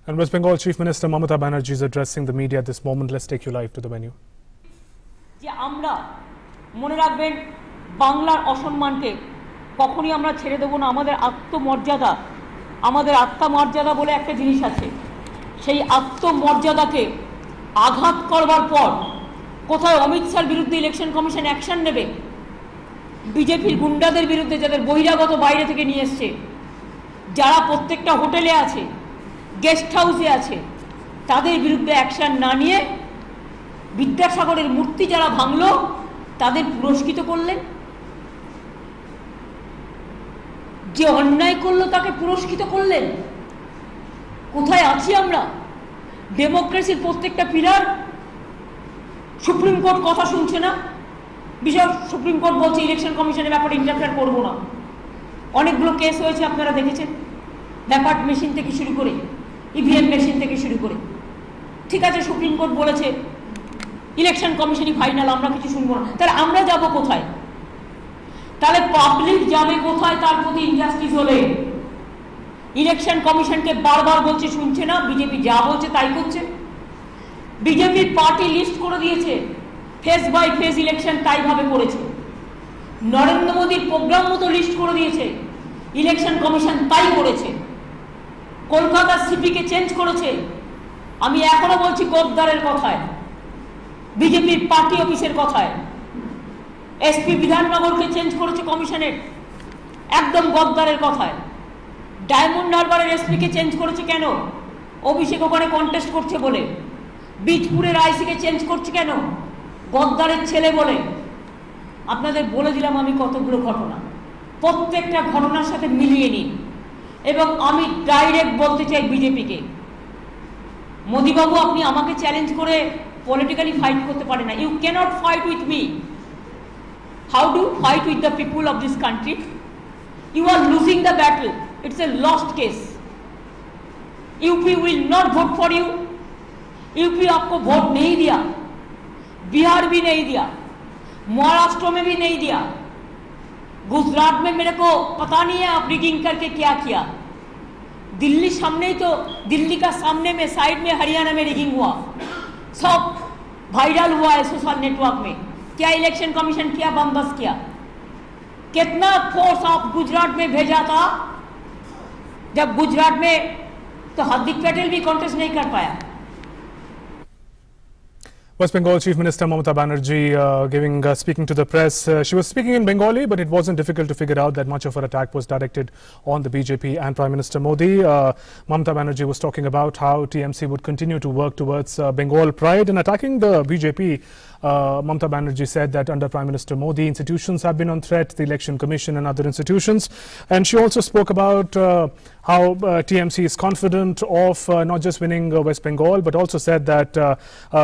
And West Bengal Chief Minister Mamata Banerjee is addressing the media at this moment. Let's take you live to the venue. যে আমরা মনে রাখবেন বাংলার অসম্মানকে কখনই আমরা ছেড়ে দেব না। আমাদের আত্মমর্যাদা, আমাদের আত্মমর্যাদা বলে একটা জিনিস আছে, সেই আত্মমর্যাদাকে আঘাত করবার পর কোথায় অমিত শাহর বিরুদ্ধে ইলেকশন কমিশন অ্যাকশন নেবে, বিজেপির গুন্ডাদের বিরুদ্ধে যাদের বহিরাগত বাইরে থেকে নিয়ে এসছে, যারা প্রত্যেকটা হোটেলে আছে, গেস্ট হাউসে আছে, তাদের বিরুদ্ধে অ্যাকশন না নিয়ে বিদ্যাসাগরের মূর্তি যারা ভাঙলো তাদের পুরস্কৃত করলেন, যে অন্যায় করলো তাকে পুরস্কৃত করলেন। কোথায় আছি আমরা? ডেমোক্রেসির প্রত্যেকটা পিলার। সুপ্রিম কোর্ট কথা শুনছে না, বিশেষ সুপ্রিম কোর্ট বলছে ইলেকশন কমিশনের ব্যাপারে ইন্টারফেয়ার করবো না। অনেকগুলো কেস হয়েছে, আপনারা দেখেছেন, ব্যাপার মেশিন থেকে শুরু করে ইভিএম মেশিন থেকে শুরু করে। ঠিক আছে, সুপ্রিম কোর্ট বলেছে ইলেকশন কমিশনই ফাইনাল, আমরা কিছু শুনবো না। তাহলে আমরা যাব কোথায়? তাহলে পাবলিক যাবে কোথায়? তার প্রতি ইনজাস্টিস হলে ইলেকশন কমিশনকে বারবার বলছে, শুনছে না। বিজেপি যা বলছে তাই করছে। বিজেপির পার্টি লিস্ট করে দিয়েছে, ফেস বাই ফেস ইলেকশন তাই ভাবে করেছে। নরেন্দ্র মোদীর প্রোগ্রাম মতো লিস্ট করে দিয়েছে, ইলেকশন কমিশন তাই করেছে। কলকাতার সিপিকে চেঞ্জ করেছে। আমি এখনো বলছি গদ্দারের কথায়, বিজেপির পার্টি অফিসের কথায়। এসপি বিধাননগরকে চেঞ্জ করেছে কমিশনের, একদম গদ্দারের কথায়। ডায়মন্ড হারবারের এসপিকে চেঞ্জ করেছে কেন? অভিষেক ওখানে কন্টেস্ট করছে বলে। বীজপুরের আইসিকে চেঞ্জ করছে কেন? গদ্দারের ছেলে বলে। আপনাদের বলে দিলাম আমি কতগুলো ঘটনা, প্রত্যেকটা ঘটনার সাথে মিলিয়ে নিন। এবং আমি ডাইরেক্ট বলতে চাই বিজেপিকে, মোদিবাবু আপনি আমাকে চ্যালেঞ্জ করে পলিটিক্যালি ফাইট করতে পারেন না। You cannot fight with me. How do fight with the people of this country? You are losing the battle. It's a lost case. UP will not vote for you. UP आपको vote नहीं दिया, बिहार भी नहीं दिया, महाराष्ट्र में भी नहीं दिया, गुजरात में मेरे को पता नहीं है आप रिगिंग करके क्या किया। दिल्ली सामने ही तो, दिल्ली का सामने में साइड में हरियाणा में रिगिंग हुआ, सब वायरल हुआ है सोशल नेटवर्क में। क्या इलेक्शन कमीशन क्या बंदोबस्त किया? कितना फोर्स आप गुजरात में भेजा था, जब गुजरात में तो हार्दिक पटेल भी कॉन्टेस्ट नहीं कर पाया। West Bengal Chief Minister Mamata Banerjee speaking to the press. She was speaking in Bengali, but it wasn't difficult to figure out that much of her attack was directed on the BJP and Prime Minister Modi. Mamata Banerjee was talking about how TMC would continue to work towards Bengal pride and attacking the BJP. Mamata Banerjee said that under Prime Minister Modi, institutions have been on threat, the Election Commission and other institutions. And she also spoke about how TMC is confident of not just winning West Bengal, but also said that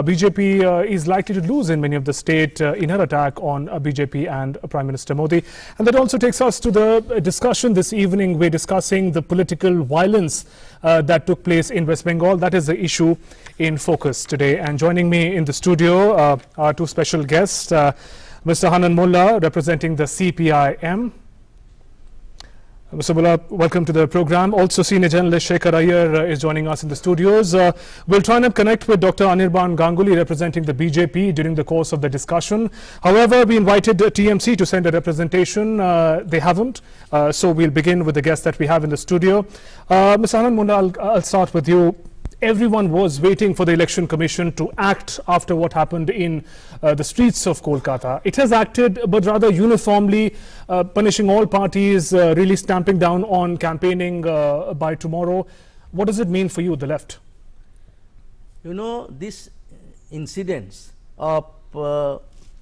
BJP is likely to lose in many of the state in her attack on BJP and Prime Minister Modi. And that also takes us to the discussion this evening. We're discussing the political violence that took place in West Bengal. That is the issue in focus today. And joining me in the studio are two special guests, Mr. Hanan Mullah, representing the CPIM. Mr. Mullah, welcome to the program. Also, senior journalist Shekhar Iyer is joining us in the studios. We'll try and connect with Dr. Anirban Ganguly, representing the BJP, during the course of the discussion. However, we invited TMC to send a representation. They haven't. So we'll begin with the guests that we have in the studio. Mr. Hanan Mullah, I'll start with you. Everyone was waiting for the Election Commission to act after what happened in the streets of Kolkata. It has acted, but rather uniformly, punishing all parties, really stamping down on campaigning by tomorrow. What does it mean for you, the left? You know, these incidents of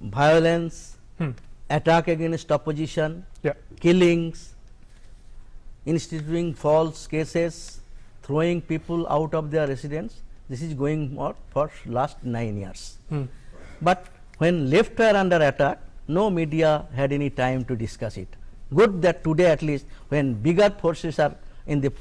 violence, attack against opposition, killings, instituting false cases, throwing people out of their residence, this is going on for last 9 years. But when left were under attack, no media had any time to discuss it. Good that today at least, when bigger forces are in the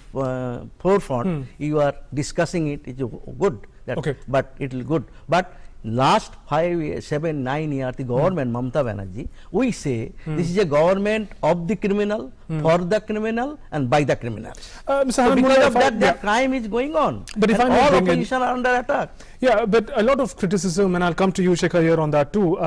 forefront, you are discussing it. It's good, that, but it is good. But last 5, 7, 9 years, the government, Mamata Banerjee, we say this is a government of the criminal, for the criminal, and by the criminals. Mr. So Hamid because Mullah, of that, their crime is going on. But if and I may all bring in- opposition are under attack. Yeah, but a lot of criticism, and I'll come to you, Shekhar, here on that too.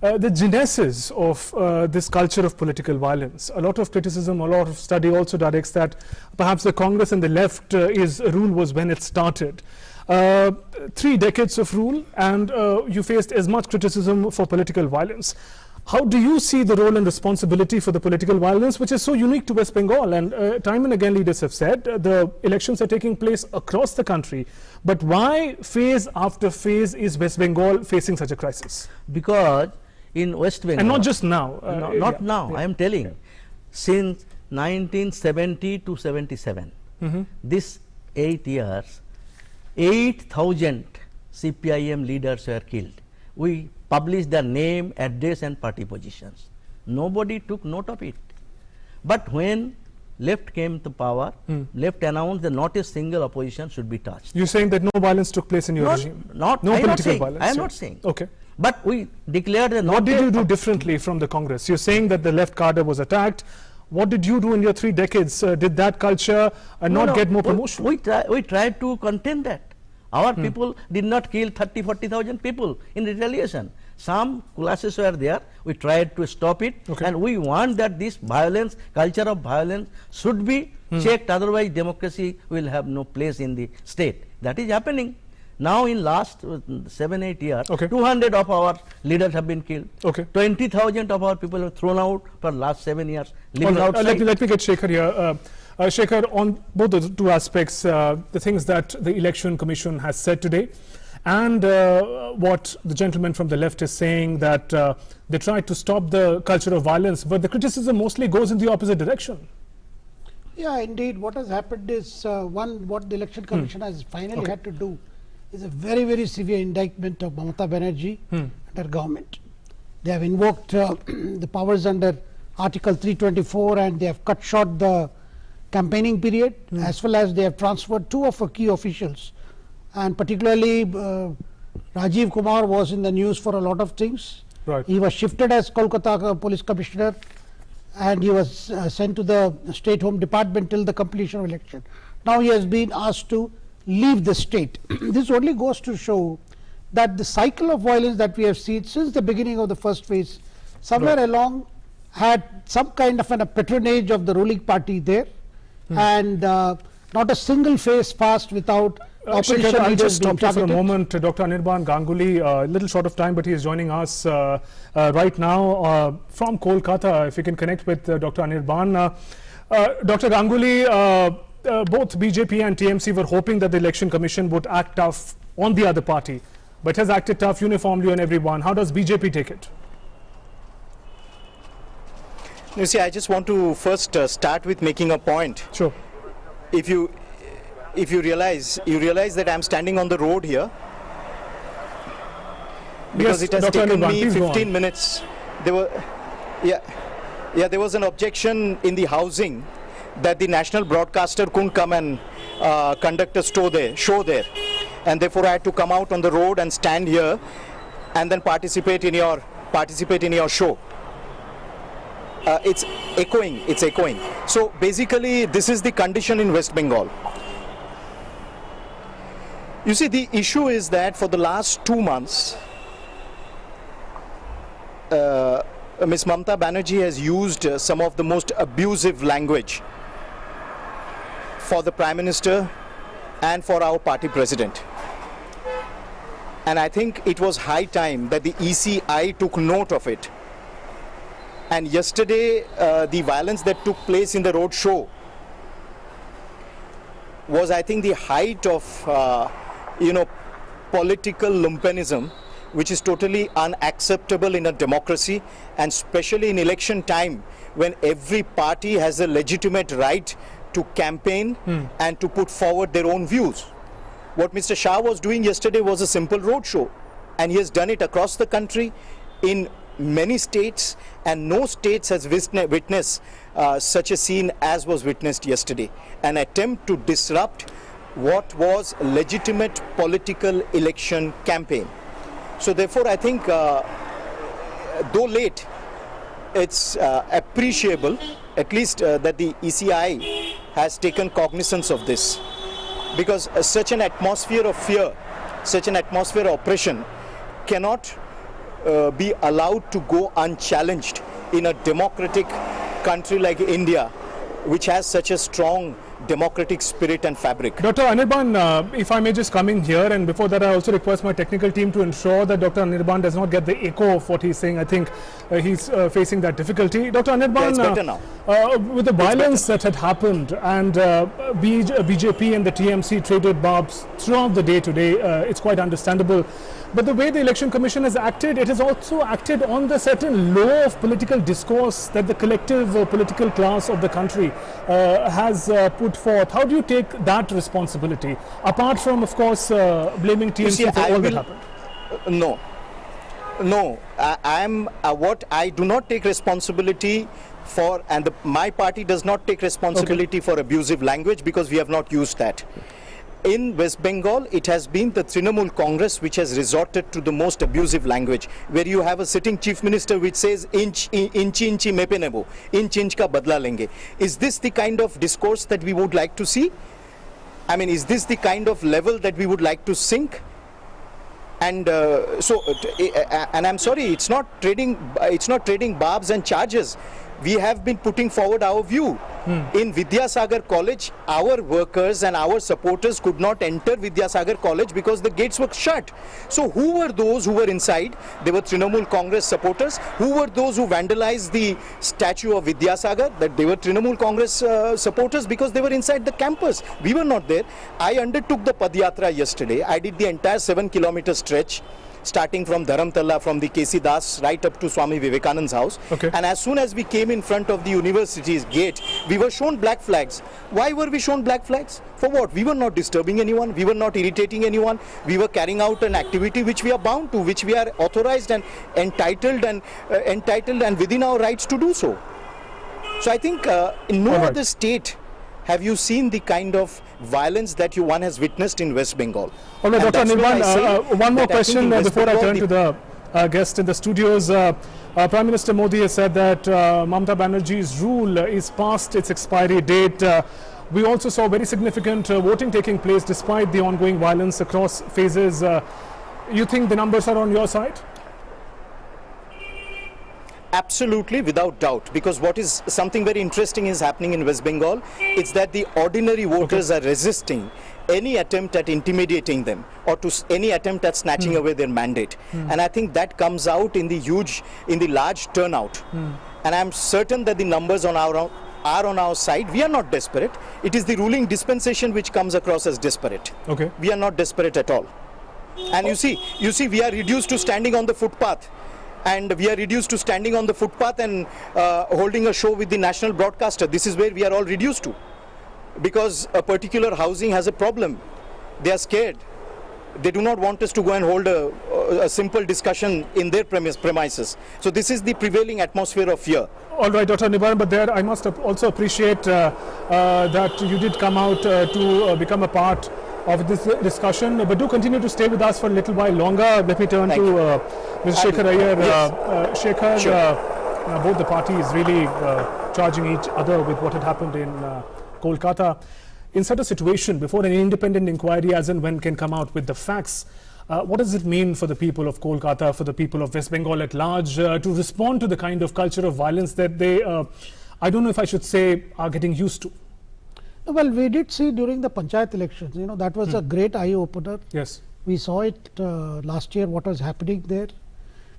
The genesis of this culture of political violence, a lot of criticism, a lot of study also directs that perhaps the Congress and the left rule was when it started. 3 decades of rule, and you faced as much criticism for political violence. How do you see the role and responsibility for the political violence, which is so unique to West Bengal? And time and again, leaders have said the elections are taking place across the country. But why phase after phase is West Bengal facing such a crisis? Because in West Bengal, And not just now. not now, I am telling, since 1970 to 77, this 8 years, 8,000 CPIM leaders were killed. We published their name, address and party positions. Nobody took note of it. But when left came to power, left announced that not a single opposition should be touched. You're saying that no violence took place in your regime? No political saying, violence? I am yeah. not saying. Okay. But we declared that What not did a- you do differently from the Congress? You're saying that the left cadre was attacked. What did you do in your 3 decades? Did that culture not get more promotion? We tried to contain that. Our people did not kill 30, 40,000 people in retaliation. Some classes were there. We tried to stop it. Okay. And we want that this violence, culture of violence should be checked. Otherwise, democracy will have no place in the state. That is happening. Now in last 7, 8 years, Okay. 200 of our leaders have been killed. Okay. 20,000 of our people have thrown out for last 7 years, All living right, outside. let me get Shekhar here. Shekhar, on both the 2 aspects, the things that the Election Commission has said today, and what the gentleman from the left is saying, that they tried to stop the culture of violence, but the criticism mostly goes in the opposite direction. Yeah, indeed. What has happened is, what the Election Commission has finally had to do is a very, very severe indictment of Mamata Banerjee and her government. They have invoked the powers under Article 324, and they have cut short the campaigning period, as well as they have transferred 2 of her key officials. And particularly, Rajiv Kumar was in the news for a lot of things. Right. He was shifted as Kolkata Police Commissioner, and he was sent to the State Home Department till the completion of election. Now he has been asked to leave the state. This only goes to show that the cycle of violence that we have seen since the beginning of the first phase, somewhere along, had some kind of a patronage of the ruling party there, and not a single phase passed without opposition Shekhar, I'll leaders just being stop you for a targeted. moment. Dr. Anirban Ganguly, a little short of time, but he is joining us right now from Kolkata. If you can connect with Dr. Anirban. Dr. Ganguly, both BJP and TMC were hoping that the Election Commission would act tough on the other party, but has acted tough uniformly on everyone. How does BJP take it? You see, I just want to first start with making a point. Sure. If you realize that I'm standing on the road here because Yes, it has Dr. taken Anirban, me please go on. 15 minutes. There was an objection in the housing that the national broadcaster couldn't come and conduct a show there, and therefore I had to come out on the road and stand here and then participate in your show. It's echoing. So basically, this is the condition in West Bengal. You see, the issue is that for the last 2 months, Ms. Mamata Banerjee has used some of the most abusive language for the Prime Minister and for our party president. And I think it was high time that the ECI took note of it. And yesterday, the violence that took place in the road show was, I think, the height of, political lumpenism, which is totally unacceptable in a democracy, and especially in election time, when every party has a legitimate right to campaign and to put forward their own views. What Mr. Shah was doing yesterday was a simple road show, and he has done it across the country in many states, and no states has witnessed such a scene as was witnessed yesterday. An attempt to disrupt what was a legitimate political election campaign. So therefore, I think, though late, it's appreciable, at least that the ECI has taken cognizance of this, because such an atmosphere of fear, such an atmosphere of oppression cannot be allowed to go unchallenged in a democratic country like India, which has such a strong democratic spirit and fabric. Dr. Anirban, if I may just come in here, and before that I also request my technical team to ensure that Dr. Anirban does not get the echo of what he's saying. I think he's facing that difficulty. Dr. Anirban, It's better now. With the violence that had happened, and BJP and the TMC traded barbs throughout the day today, it's quite understandable. But the way the Election Commission has acted, it has also acted on the certain law of political discourse that the collective political class of the country has put forth. How do you take that responsibility, apart from, of course, blaming TMC for all that happened? No, what I do not take responsibility for, and my party does not take responsibility for abusive language, because we have not used that. In West Bengal, it has been the Trinamool Congress which has resorted to the most abusive language, where you have a sitting chief minister which says inchi mepe nebo, inch ka badla lenge. Is this the kind of discourse that we would like to see? I mean, is this the kind of level that we would like to sink? And and I'm sorry, it's not trading barbs and charges. We have been putting forward our view. In Vidyasagar College, our workers and our supporters could not enter Vidyasagar College because the gates were shut. So who were those who were inside? They were Trinamool Congress supporters. Who were those who vandalized the statue of Vidyasagar? That they were Trinamool Congress supporters, because they were inside the campus. We were not there. I undertook the Padyatra yesterday. I did the entire 7-kilometer stretch, starting from Dharamtala, from the KC Das right up to Swami Vivekanand's house. Okay. And as soon as we came in front of the university's gate, we were shown black flags. Why were we shown black flags? For what? We were not disturbing anyone. We were not irritating anyone. We were carrying out an activity which we are bound to, which we are authorized and entitled and within our rights to do so. So I think in no other state have you seen the kind of violence that one has witnessed in West Bengal. All right, Dr. Anirban, one more question before I turn to the guest in the studios. Prime Minister Modi has said that Mamata Banerjee's rule is past its expiry date. We also saw very significant voting taking place despite the ongoing violence across phases. You think the numbers are on your side? Absolutely, without doubt, because what is something very interesting is happening in West Bengal. It's that the ordinary voters are resisting any attempt at intimidating them or to any attempt at snatching away their mandate. And I think that comes out in the large turnout. And I'm certain that the numbers are on our side. We are not desperate. It is the ruling dispensation which comes across as desperate. Okay. We are not desperate at all. And you see, we are reduced to standing on the footpath. And we are reduced to standing on the footpath and holding a show with the national broadcaster. This is where we are all reduced to. Because a particular housing has a problem. They are scared. They do not want us to go and hold a simple discussion in their premises. So this is the prevailing atmosphere of fear. All right, Dr. Nibaran, but there I must also appreciate that you did come out to become a part of this discussion, but do continue to stay with us for a little while longer. Let me turn to Mr. Shekhar Iyer. Yes. Shekhar, sure. Both the parties really charging each other with what had happened in Kolkata. In such a situation, before an independent inquiry as and when can come out with the facts, what does it mean for the people of Kolkata, for the people of West Bengal at large, to respond to the kind of culture of violence that they, I don't know if I should say, are getting used to? Well, we did see during the Panchayat elections, that was a great eye-opener. Yes. We saw it last year, what was happening there.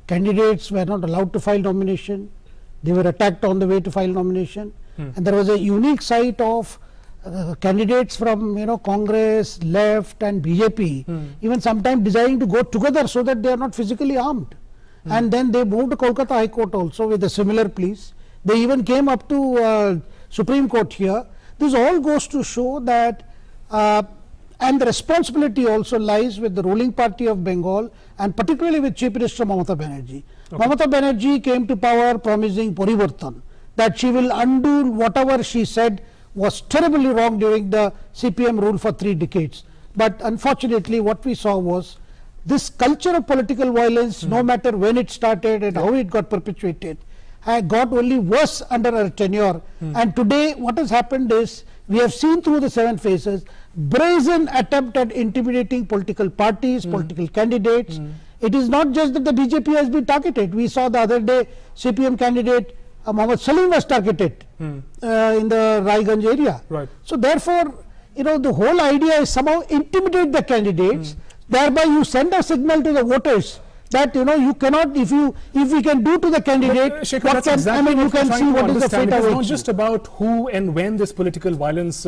Candidates were not allowed to file nomination. They were attacked on the way to file nomination. And there was a unique sight of candidates from, Congress, left and BJP, even sometimes desiring to go together so that they are not physically armed. And then they moved to Kolkata High Court also with a similar pleas. They even came up to Supreme Court here. This all goes to show that and the responsibility also lies with the ruling party of Bengal and particularly with Chief Minister Mamata Banerjee. Okay. Mamata Banerjee came to power promising Parivartan, that she will undo whatever she said was terribly wrong during the CPM rule for 3 decades. But unfortunately what we saw was this culture of political violence, no matter when it started and how it got perpetuated, had got only worse under her tenure. And today what has happened is, we have seen through the 7 phases, brazen attempt at intimidating political parties, political candidates. It is not just that the BJP has been targeted. We saw the other day CPM candidate Mohammed Salim was targeted in the Raiganj area. Right. So therefore, you know, the whole idea is somehow intimidate the candidates, thereby you send a signal to the voters that, you know, you cannot, if we can do to the candidate, Shekhar, what that's can, exactly I mean, you what we're can trying see to what is the understand. fate It is of not it. just about who and when this political violence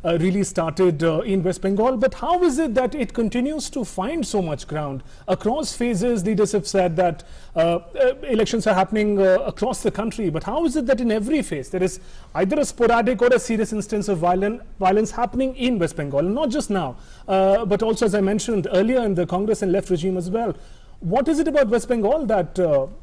really started in West Bengal, but how is it that it continues to find so much ground across phases? Leaders have said that elections are happening across the country, but how is it that in every phase there is either a sporadic or a serious instance of violence happening in West Bengal, and not just now, but also, as I mentioned earlier, in the Congress and left regime as well? What is it about West Bengal that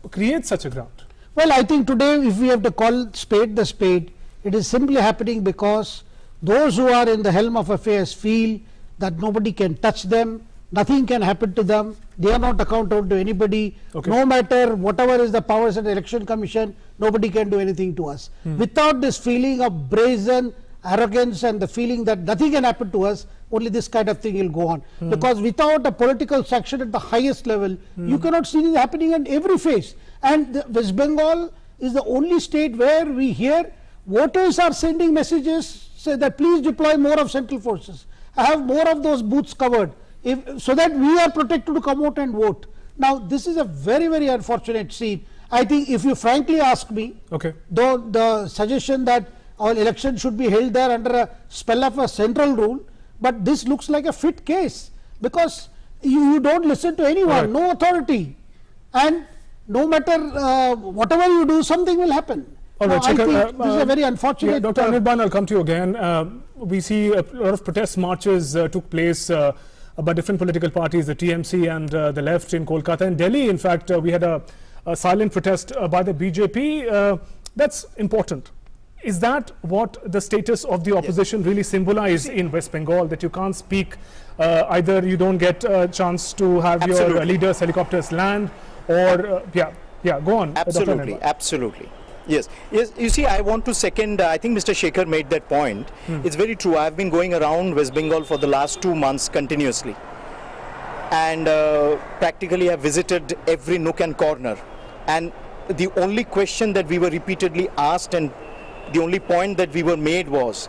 creates such a ground? Well, I think today, if we have to call spade the spade, it is simply happening because those who are in the helm of affairs feel that nobody can touch them, nothing can happen to them, they are not accountable to anybody, no matter whatever is the powers of the Election Commission, nobody can do anything to us. Without this feeling of brazen arrogance and the feeling that nothing can happen to us, only this kind of thing will go on. Because without a political sanction at the highest level, you cannot see this happening in every phase. And West Bengal is the only state where we hear voters are sending messages, say that please deploy more of central forces, have more of those booths covered, so that we are protected to come out and vote. Now, this is a very, very unfortunate scene. I think if you frankly ask me, though the suggestion that all elections should be held there under a spell of a central rule, but this looks like a fit case, because you don't listen to anyone, no authority, and no matter whatever you do, something will happen. All right, I think this is a very unfortunate. Dr. Anirban, I'll come to you again. We see a lot of protest marches took place by different political parties, the TMC and the left in Kolkata and Delhi. In fact, we had a silent protest by the BJP. That's important. Is that what the status of the opposition really symbolize in West Bengal, that you can't speak, either you don't get a chance to have your leaders' helicopters land, or go on. Absolutely, absolutely. Yes, you see, I want to second, I think Mr. Shekhar made that point. It's very true. I've been going around West Bengal for the last 2 months continuously, and practically have visited every nook and corner. And the only question that we were repeatedly asked, and the only point that we were made was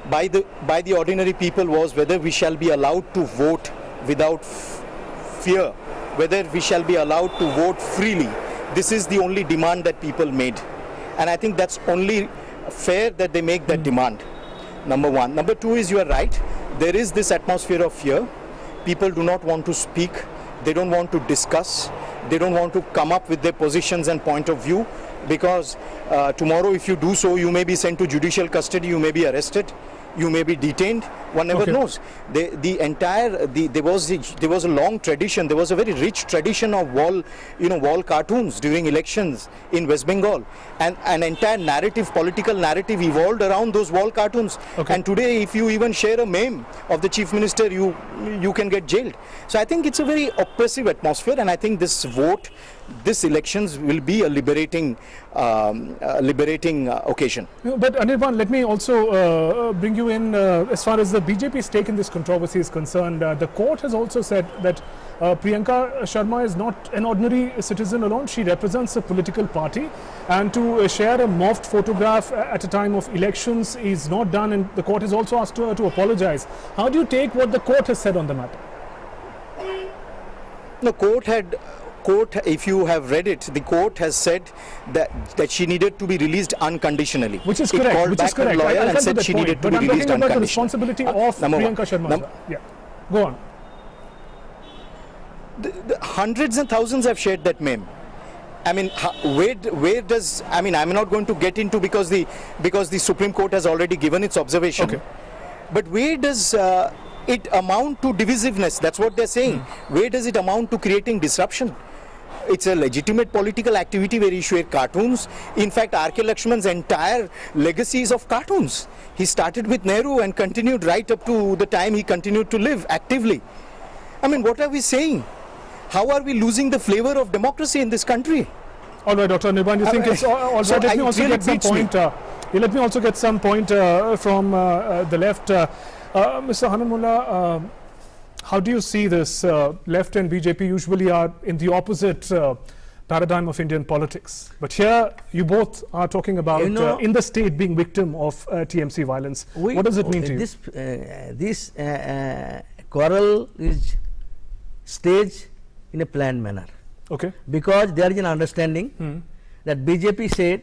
by the ordinary people, was whether we shall be allowed to vote without fear, whether we shall be allowed to vote freely. This is the only demand that people made, and I think that's only fair that they make that demand. Number one. Number two is, you are right, there is this atmosphere of fear. People do not want to speak, they don't want to discuss, they don't want to come up with their positions and point of view, because tomorrow if you do so, you may be sent to judicial custody, you may be arrested, you may be detained, one never knows. There was a long tradition, there was a very rich tradition of wall cartoons during elections in West Bengal, and an entire narrative, political narrative evolved around those wall cartoons. And today, if you even share a meme of the chief minister, you can get jailed. So I think it's a very oppressive atmosphere, and I think this vote, this elections will be a liberating occasion. But Anirban, let me also bring you in as far as the BJP stake in this controversy is concerned. The court has also said that Priyanka Sharma is not an ordinary citizen alone. She represents a political party, and to share a morphed photograph at a time of elections is not done, and the court has also asked her to apologize. How do you take what the court has said on the matter? The court, if you have read it, the court has said that she needed to be released unconditionally. Which is correct. Called back her lawyer and said she needed to be released unconditionally. But I'm talking about the responsibility of Priyanka Sharma. Go on. The hundreds and thousands have shared that meme. I mean, where does, I mean, I'm not going to get into, because the Supreme Court has already given its observation. But where does it amount to divisiveness? That's what they're saying. Where does it amount to creating disruption? It's a legitimate political activity where you share cartoons. In fact, R.K. Lakshman's entire legacy is of cartoons. He started with Nehru and continued right up to the time he continued to live actively. I mean, what are we saying? how are we losing the flavor of democracy in this country? All right, Dr. Anirban, you think it's all right? So Let me also really get some beats me. point. Let me also get some point from the left. Mr. Hananullah, how do you see this? Left and BJP usually are in the opposite paradigm of Indian politics. But here, you both are talking about in the state being victim of TMC violence. What does it mean to you? This quarrel is staged in a planned manner. Okay. Because there is an understanding that BJP said,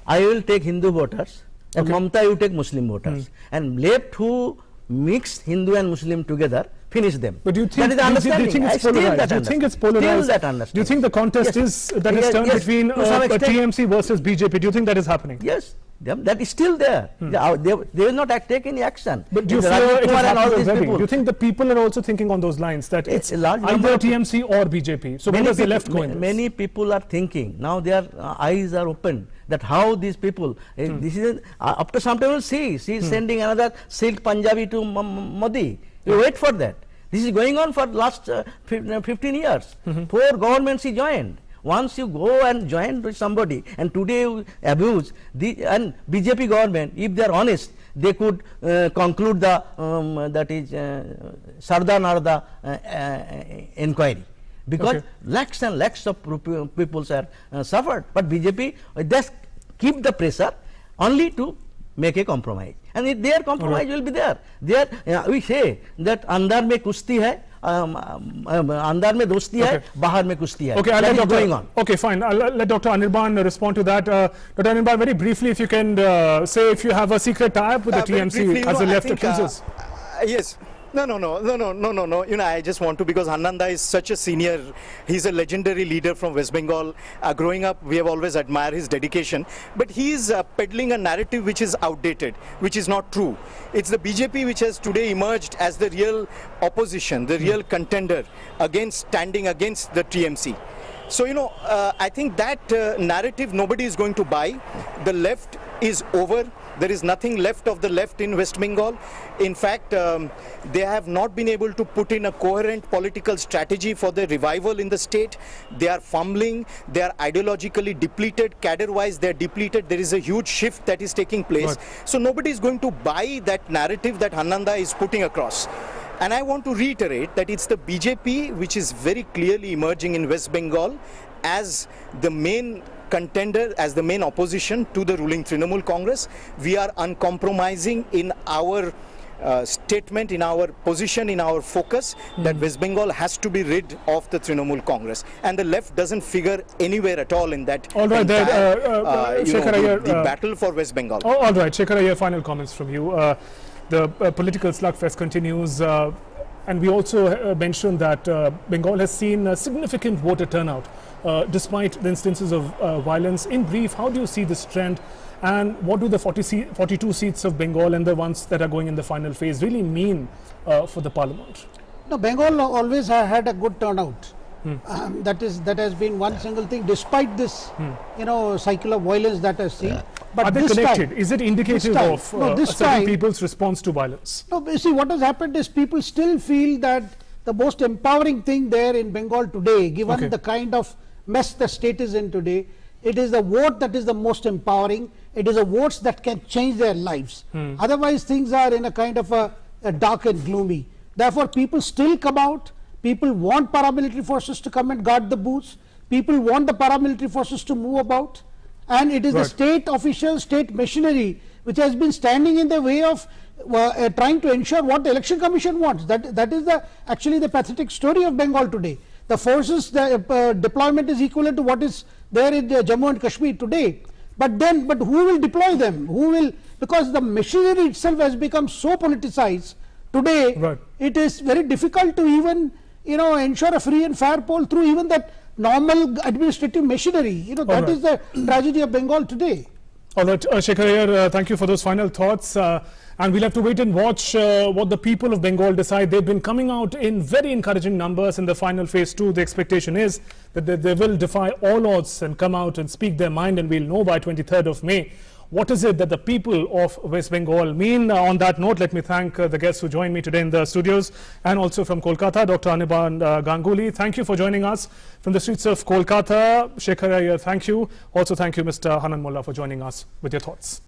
I will take Hindu voters and Mamata you take Muslim voters. And left who mixed Hindu and Muslim together, finish them. But do you think, that is the do you think it's polarized? Do you think it's polarized? Do you think the contest is turned between TMC versus BJP? Do you think that is happening? Yes. That is still there. They will not take any action. But do you fear it is happening already? Do you think the people are also thinking on those lines that it's either TMC or BJP? So where does the left go in this? Many people are thinking, now their eyes are open, that how these people, this is after some time we'll see. She is sending another silk Punjabi to Modi. You wait for that. This is going on for last 15 years. 4 governments he joined. Once you go and join with somebody and today you abuse and BJP government, if they are honest, they could conclude the that is Sarda Narda inquiry, because lakhs and lakhs of people are suffered. But BJP just keep the pressure only to make a compromise, and their compromise will be there. We say that andar mein kushti hai, andar mein dosti hai, bahar mein kushti hai. Okay, that is going on. Okay, fine. I'll let Dr. Anirban respond to that. Dr. Anirban, very briefly, if you can say if you have a secret tie-up with the TMC briefly, as the left accuses. Yes. No. You know, I just want to, because Ananda is such a senior, he's a legendary leader from West Bengal. Growing up, we have always admired his dedication. But he is peddling a narrative which is outdated, which is not true. It's the BJP which has today emerged as the real opposition, the real contender standing against the TMC. So, you know, I think that narrative nobody is going to buy. The left is over. There is nothing left of the left in West Bengal. In fact, they have not been able to put in a coherent political strategy for the revival in the state. They are fumbling. They are ideologically depleted. Cadre-wise, they are depleted. There is a huge shift that is taking place. Right. So nobody is going to buy that narrative that Ananda is putting across. And I want to reiterate that it's the BJP which is very clearly emerging in West Bengal as the main contender, as the main opposition to the ruling Trinamool Congress. We are uncompromising in our statement, in our position, in our focus that West Bengal has to be rid of the Trinamool Congress, and the left doesn't figure anywhere at all in that. All right, the battle for West Bengal. All right, Shekhar Iyer, final comments from you. The political slugfest continues, and we also mentioned that Bengal has seen a significant voter turnout despite the instances of violence. In brief, how do you see this trend, and what do the 42 seats of Bengal and the ones that are going in the final phase really mean for the parliament? No, Bengal always had a good turnout. That has been one single thing, despite this cycle of violence that I've seen. But are they connected? Is it indicative of certain people's response to violence? No, you see, what has happened is people still feel that the most empowering thing there in Bengal today, given the kind of mess the state is in today, it is the vote that is the most empowering. It is the votes that can change their lives. Otherwise, things are in a kind of a dark and gloomy. Therefore, people still come out. People want paramilitary forces to come and guard the booths. People want the paramilitary forces to move about. And it is the state official, state machinery, which has been standing in the way of trying to ensure what the election commission wants. That is actually the pathetic story of Bengal today. The forces, the deployment is equivalent to what is there in Jammu and Kashmir today. But who will deploy them? Who will? Because the machinery itself has become so politicized today. It is very difficult to even ensure a free and fair poll through even that normal administrative machinery. That is the tragedy of Bengal today. All right, Shekhar Iyer, thank you for those final thoughts. And we'll have to wait and watch what the people of Bengal decide. They've been coming out in very encouraging numbers in the final phase 2. The expectation is that they will defy all odds and come out and speak their mind, and we'll know by 23rd of May What is it that the people of West Bengal mean? On that note, let me thank the guests who joined me today in the studios, and also from Kolkata, Dr. Anirban Ganguly. Thank you for joining us from the streets of Kolkata. Shekhar Iyer, thank you. Also thank you, Mr. Hanan Mullah, for joining us with your thoughts.